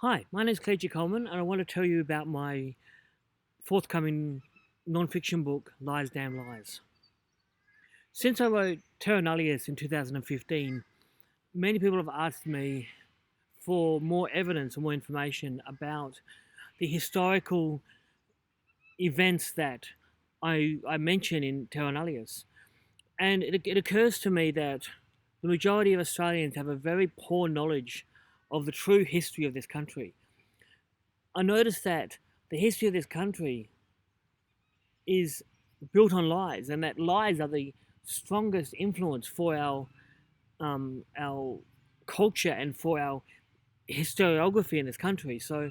Hi, my name is Clegy Coleman, and I want to tell you about my forthcoming non-fiction book, Lies, Damn Lies. Since I wrote Terra Nullius in 2015, many people have asked me for more evidence and more information about the historical events that I mention in Terra Nullius. And it occurs to me that the majority of Australians have a very poor knowledge of the true history of this country. I noticed that the history of this country is built on lies, and that lies are the strongest influence for our culture and for our historiography in this country. So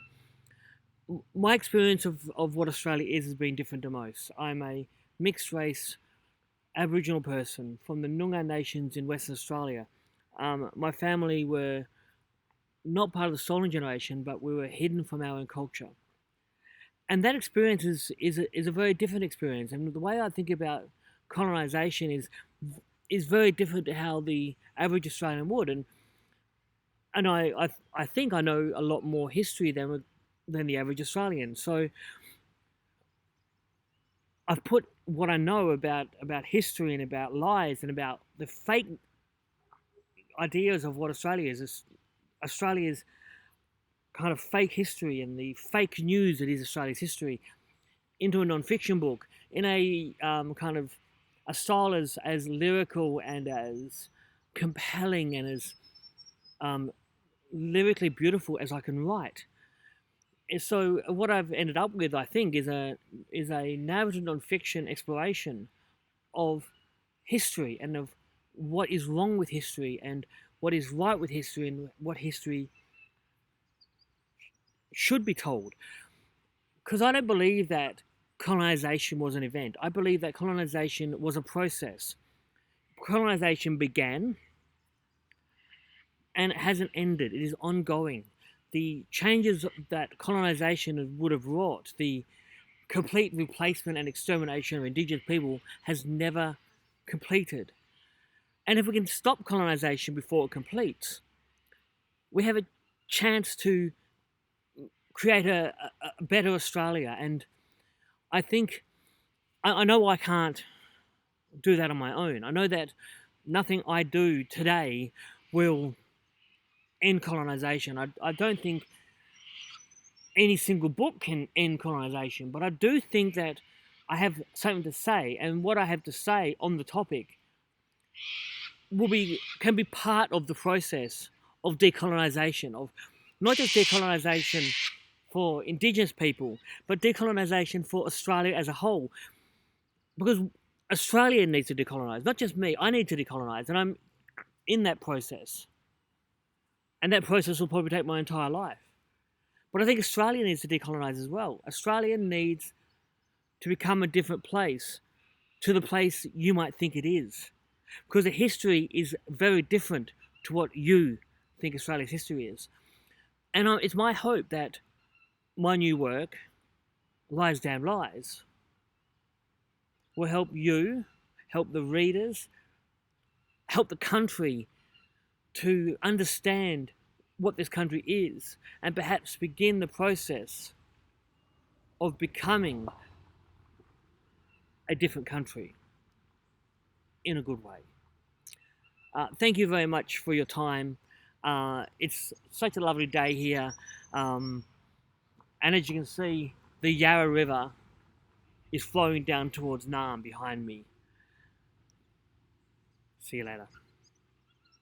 my experience of what Australia is has been different to most. I'm a mixed race Aboriginal person from the Noongar Nations in Western Australia. My family were not part of the stolen generation, but we were hidden from our own culture. And that experience is a very different experience. And the way I think about colonization is very different to how the average Australian would. And I think I know a lot more history than the average Australian. So I've put what I know about history and about lies and about the fake ideas of what Australia is Australia's kind of fake history and the fake news that is Australia's history into a non-fiction book in a kind of a style as lyrical and as compelling and as um, lyrically beautiful as I can write. And so what I've ended up with, I think, is a narrative non-fiction exploration of history and of what is wrong with history and what is right with history and what history should be told. Because I don't believe that colonization was an event. I believe that colonization was a process. Colonization began and it hasn't ended, it is ongoing. The changes that colonization would have wrought, the complete replacement and extermination of indigenous people, has never completed. And if we can stop colonization before it completes, we have a chance to create a better Australia. And I think I know I can't do that on my own. I know that nothing I do today will end colonization. I don't think any single book can end colonization, but I do think that I have something to say, and what I have to say on the topic can be part of the process of decolonization, of not just decolonization for Indigenous people, but decolonization for Australia as a whole. Because Australia needs to decolonize, not just me. I need to decolonize, and I'm in that process. And that process will probably take my entire life. But I think Australia needs to decolonize as well. Australia needs to become a different place to the place you might think it is. Because the history is very different to what you think Australia's history is. And it's my hope that my new work, Lies, Damn Lies, will help you, help the readers, help the country to understand what this country is and perhaps begin the process of becoming a different country in a good way. Thank you very much for your time. It's such a lovely day here. And as you can see, the Yarra River is flowing down towards Naarm behind me. See you later.